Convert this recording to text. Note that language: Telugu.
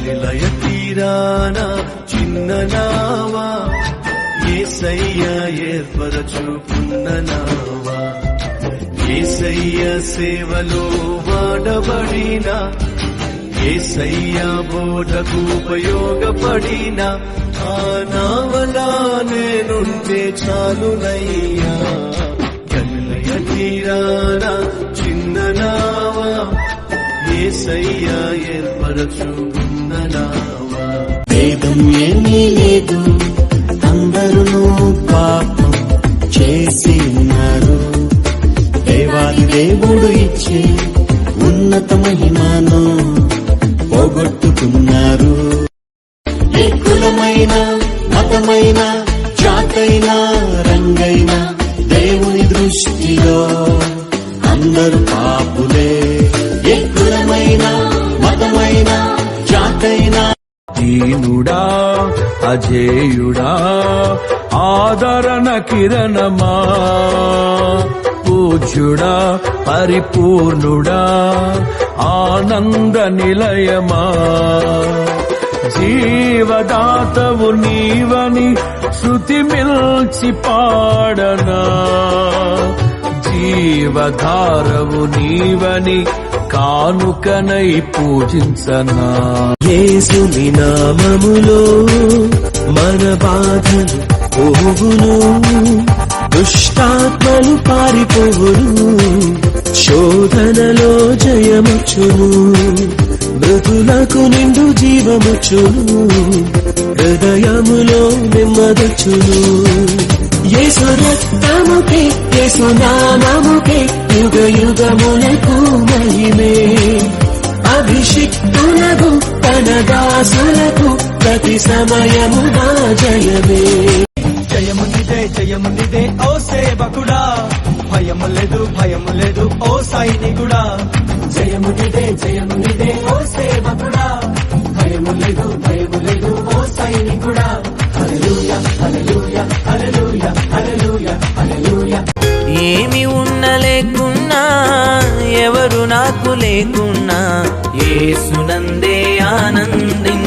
గలిలయ తీరాన చిన్న నావా యేసయ్య ఏర్పరచుకున్న నావా యేసయ్య సేవలో వాడబడిన యేసయ్య బోధకు ఉపయోగపడిన ఆ నావలా నేనుంటే చాలునయ్యా గలిలయ తీరాన చిన్న నావా యేసయ్య ఏర్పరచుకున్న నావా. భేదం ఏమీ లేదు, అందరూ పాపం చేసి ఉన్నారు. దేవాది దేవుడు ఇచ్చే ఉన్నత మహిమను పోగొట్టుకున్నారు. ఏ కులమైన మతమైన జాతైన రంగైన దేవుని దృష్టిలో అందరూ పాపులే. ఏ కులమైన మతమైన జాతైన దీనుడా అజేయుడా ఆదరణ కిరణమా పూజ్యుడా పరిపూర్ణుడా ఆనంద నిలయమా జీవదాతవు నీవని శృతి మిల్చి పాడనా జీవధారవు నీవని కానుకనై పూజించనా. యేసుని నామములో మన బాధలు పోవును, దుష్టాత్మలు పారిపోవును, శోధనలో జయముచును, మృతులకు నిండు జీవముచును, హృదయములో నెమ్మదచును. యేసు రక్తముకే యేసు నామముకే యుగ యుగములకు మహిమే. అభిషిక్తులకు తన దాసులకు ప్రతి సమయము నా జయమే. జయమునిదే జయమునిదే ఓ సేవకుడా, భయము లేదు ఓ సైనికుడా. జయమునిదే జయమునిదే ఓ సేవకుడా, భయము లేదు ఓ సైనికుడా. హల్లెలూయా హల్లెలూయా హల్లెలూయా హల్లెలూయా హల్లెలూయా. ఏమి ఉన్న లేకున్నా ఎవరు నాకు లేకున్నా యేసునందే ఆనందించ